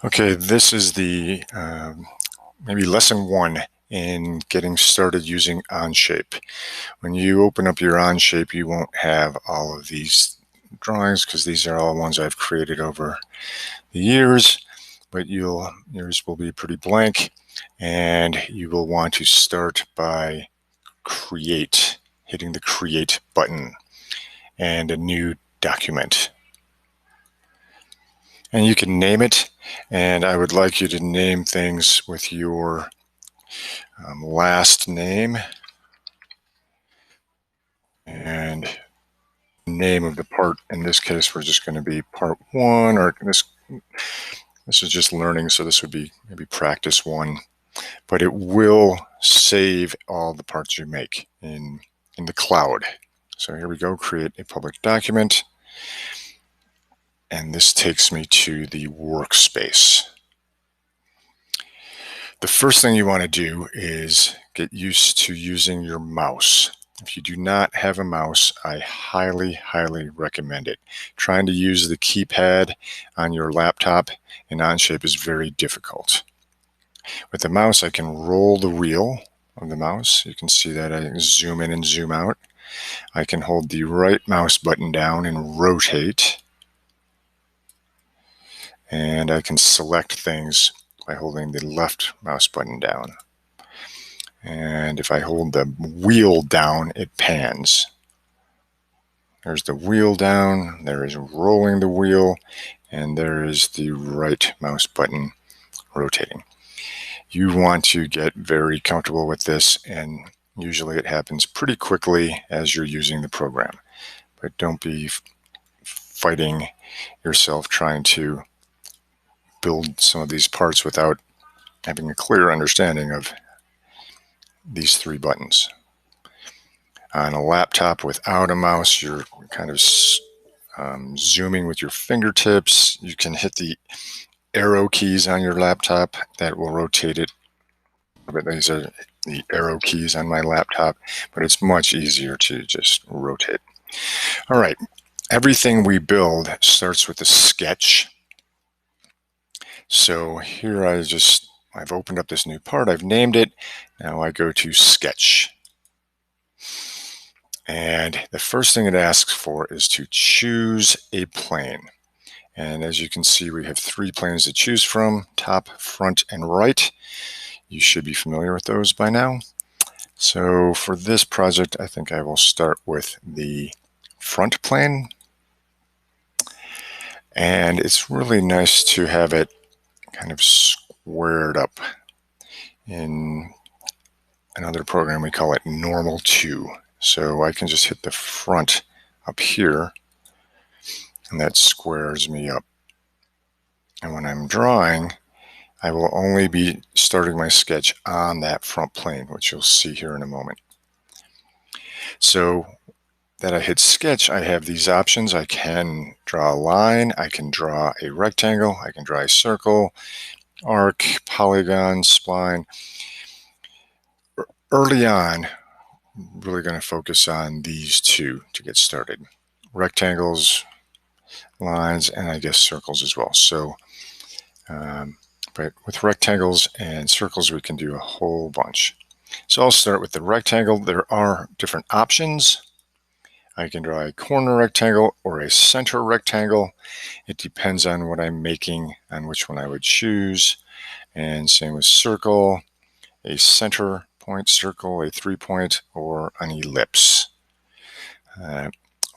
Okay, this is the maybe lesson one in getting started using OnShape. When you open up your OnShape, you won't have all of these drawings because these are all ones I've created over the years, but yours will be pretty blank, and you will want to start by hitting the create button and a new document. And you can name it, and I would like you to name things with your last name and name of the part. In this case, we're just going to be part one, or this is just learning, so this would be maybe practice one, but it will save all the parts you make in the cloud. So here we go, create a public document, and this takes me to the workspace. The first thing you want to do is get used to using your mouse. If you do not have a mouse, I highly, highly recommend it. Trying to use the keypad on your laptop in OnShape is very difficult. With the mouse, I can roll the wheel of the mouse. You can see that I zoom in and zoom out. I can hold the right mouse button down and rotate. And I can select things by holding the left mouse button down. And if I hold the wheel down, it pans. There's the wheel down, there is rolling the wheel, and there is the right mouse button rotating. You want to get very comfortable with this, and usually it happens pretty quickly as you're using the program. But don't be fighting yourself trying to build some of these parts without having a clear understanding of these three buttons. On a laptop without a mouse, you're kind of zooming with your fingertips. You can hit the arrow keys on your laptop that will rotate it. But these are the arrow keys on my laptop, but it's much easier to just rotate. All right, everything we build starts with a sketch. So here I've opened up this new part, I've named it. Now I go to sketch. And the first thing it asks for is to choose a plane. And as you can see, we have three planes to choose from: top, front, and right. You should be familiar with those by now. So for this project, I think I will start with the front plane. And it's really nice to have it kind of squared up. In another program, we call it normal 2. So I can just hit the front up here, and that squares me up. And when I'm drawing, I will only be starting my sketch on that front plane, which you'll see here in a moment. So that I hit sketch, I have these options. I can draw a line, I can draw a rectangle, I can draw a circle, arc, polygon, spline. Early on, I'm really going to focus on these two to get started: rectangles, lines, and I guess circles as well. So, but with rectangles and circles, we can do a whole bunch. So I'll start with the rectangle. There are different options. I can draw a corner rectangle or a center rectangle. It depends on what I'm making, on which one I would choose. And same with circle, a center point circle, a 3-point, or an ellipse.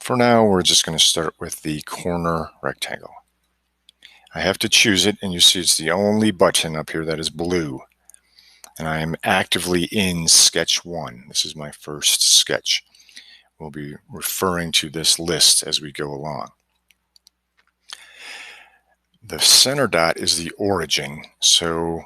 For now, we're just going to start with the corner rectangle. I have to choose it, and you see it's the only button up here that is blue. And I am actively in sketch 1. This is my first sketch. We'll be referring to this list as we go along. The center dot is the origin, so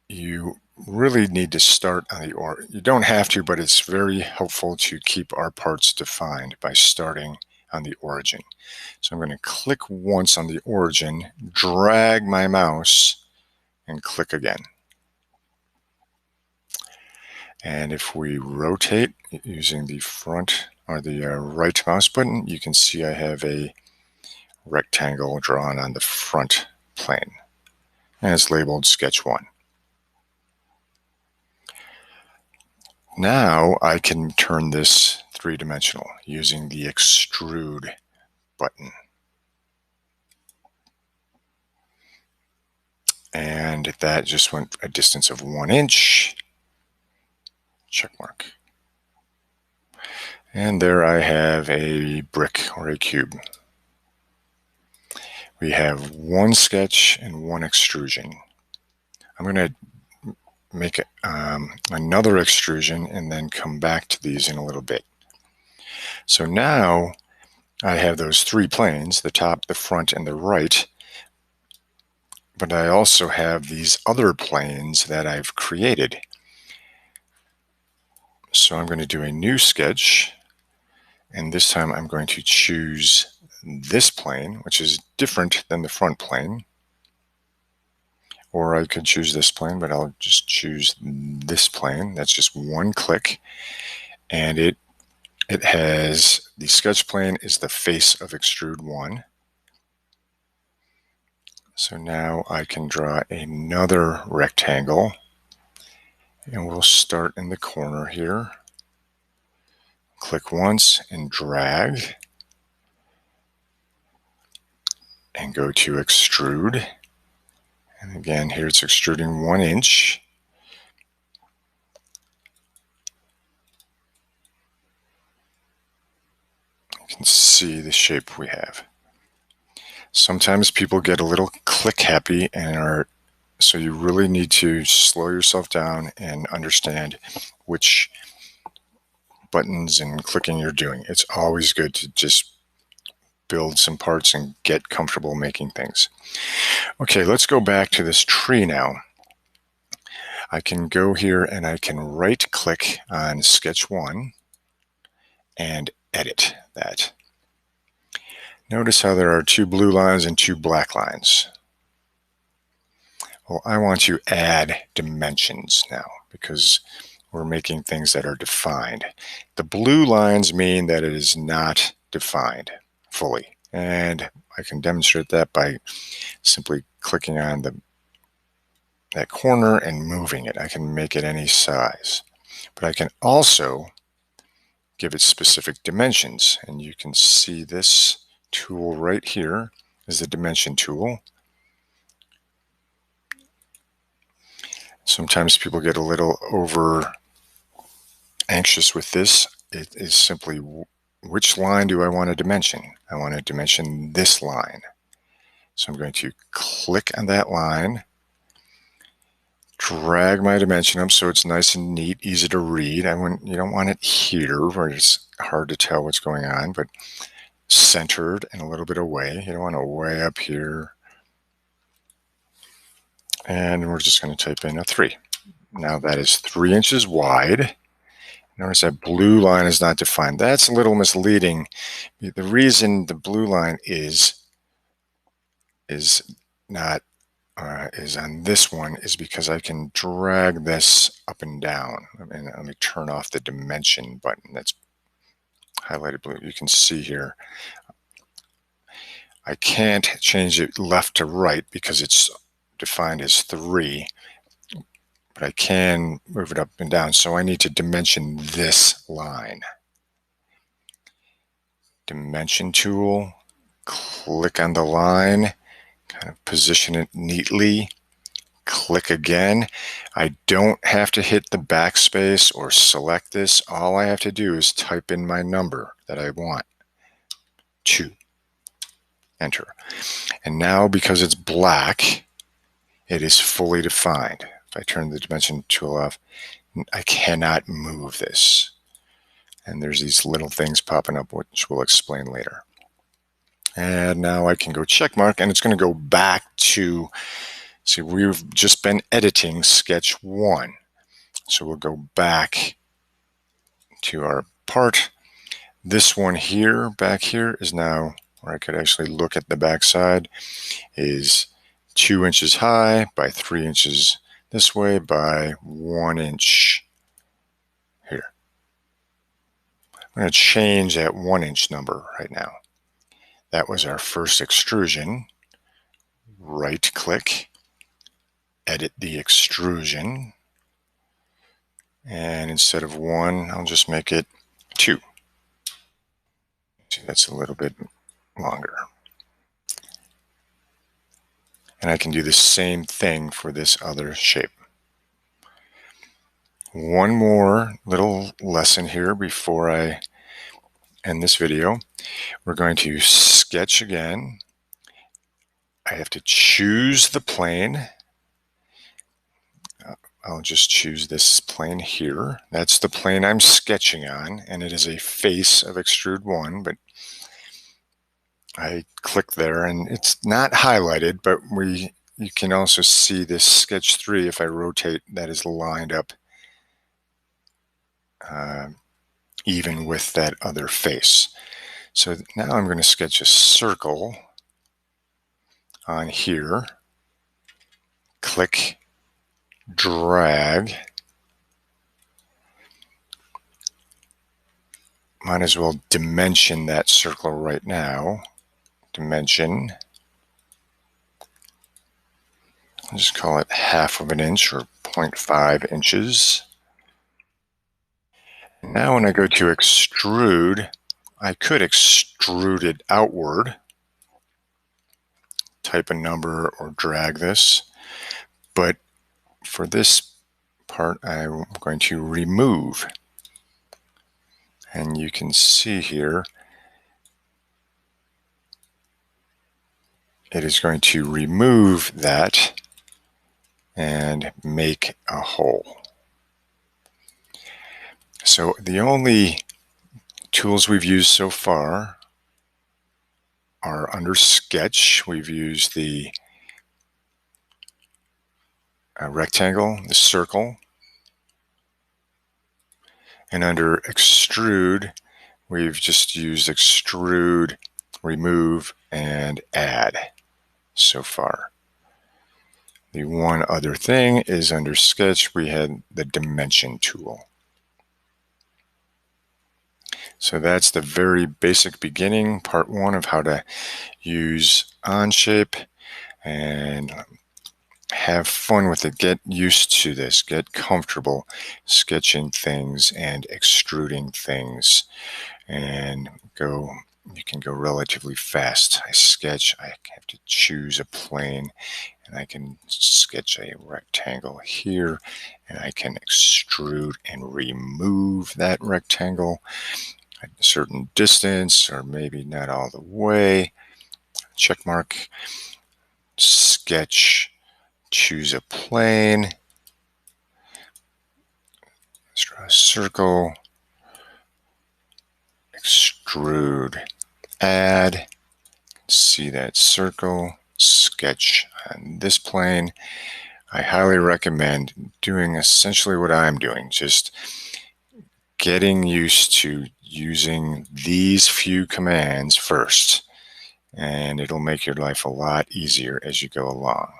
you really need to start on the origin. You don't have to, but it's very helpful to keep our parts defined by starting on the origin. So I'm going to click once on the origin, drag my mouse, and click again. And if we rotate using the front or the right mouse button, you can see I have a rectangle drawn on the front plane. and it's labeled Sketch 1. Now I can turn this three-dimensional using the Extrude button. And that just went a distance of 1 inch. Check mark. And there I have a brick or a cube. We have one sketch and one extrusion. I'm going to make another extrusion and then come back to these in a little bit. So now I have those three planes, the top, the front, and the right. But I also have these other planes that I've created. So I'm going to do a new sketch, and this time I'm going to choose this plane, which is different than the front plane. Or I could choose this plane, but I'll just choose this plane. That's just one click, and it has the sketch plane is the face of Extrude 1. So now I can draw another rectangle, and we'll start in the corner here. Click once and drag, and go to Extrude. And again, here it's extruding 1 inch. You can see the shape we have. Sometimes people get a little click happy so you really need to slow yourself down and understand which buttons and clicking you're doing. It's always good to just build some parts and get comfortable making things. Okay, let's go back to this tree now. I can go here and I can right click on Sketch 1 and edit that. Notice how there are two blue lines and two black lines. Well, I want to add dimensions now because we're making things that are defined. The blue lines mean that it is not defined fully. And I can demonstrate that by simply clicking on that corner and moving it. I can make it any size. But I can also give it specific dimensions. And you can see this tool right here is the dimension tool. Sometimes people get a little over anxious with this. It is simply, which line do I want to dimension? I want to dimension this line. So I'm going to click on that line, drag my dimension up so it's nice and neat, easy to read. You don't want it here where it's hard to tell what's going on, but centered and a little bit away. You don't want it way up here. And we're just going to type in a 3. Now that is 3 inches wide. Notice that blue line is not defined. That's a little misleading. The reason the blue line is on this one is because I can drag this up and down. And let me turn off the dimension button that's highlighted blue. You can see here I can't change it left to right because it's defined as 3, but I can move it up and down. So I need to dimension this line. Dimension tool, click on the line, kind of position it neatly, click again. I don't have to hit the backspace or select this. All I have to do is type in my number that I want. 2. Enter. And now because it's black, it is fully defined. If I turn the dimension tool off, I cannot move this. And there's these little things popping up, which we'll explain later. And now I can go check mark, and it's going to go back to, see, we've just been editing Sketch 1. So we'll go back to our part. This one here, back here, is now, where I could actually look at the back side, is 2 inches high by 3 inches this way by 1 inch here. I'm going to change that 1 inch number right now. That was our first extrusion. Right click, edit the extrusion. And instead of 1, I'll just make it 2. See, that's a little bit longer. And I can do the same thing for this other shape. One more little lesson here before I end this video. We're going to sketch again. I have to choose the plane. I'll just choose this plane here. That's the plane I'm sketching on, and it is a face of extrude 1, but I click there and it's not highlighted, but you can also see this sketch 3. If I rotate, that is lined up even with that other face. So now I'm going to sketch a circle on here. Click, drag. Might as well dimension that circle right now. Dimension. I'll just call it 1/2 inch or 0.5 inches. Now when I go to extrude, I could extrude it outward, type a number or drag this, but for this part I'm going to remove. And you can see here, it is going to remove that and make a hole. So the only tools we've used so far are under sketch. We've used the rectangle, the circle, and under extrude, we've just used extrude, remove, and add so far. The one other thing is under sketch, we had the dimension tool. So that's the very basic beginning, part 1 of how to use OnShape, and have fun with it. Get used to this. Get comfortable sketching things and extruding things, and you can go relatively fast. I sketch, I have to choose a plane, and I can sketch a rectangle here, and I can extrude and remove that rectangle at a certain distance, or maybe not all the way. Check mark, sketch, choose a plane, let's draw a circle, extrude, add, see that circle, sketch on this plane. I highly recommend doing essentially what I'm doing, just getting used to using these few commands first, and it'll make your life a lot easier as you go along.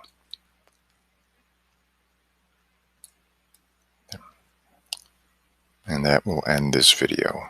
And that will end this video.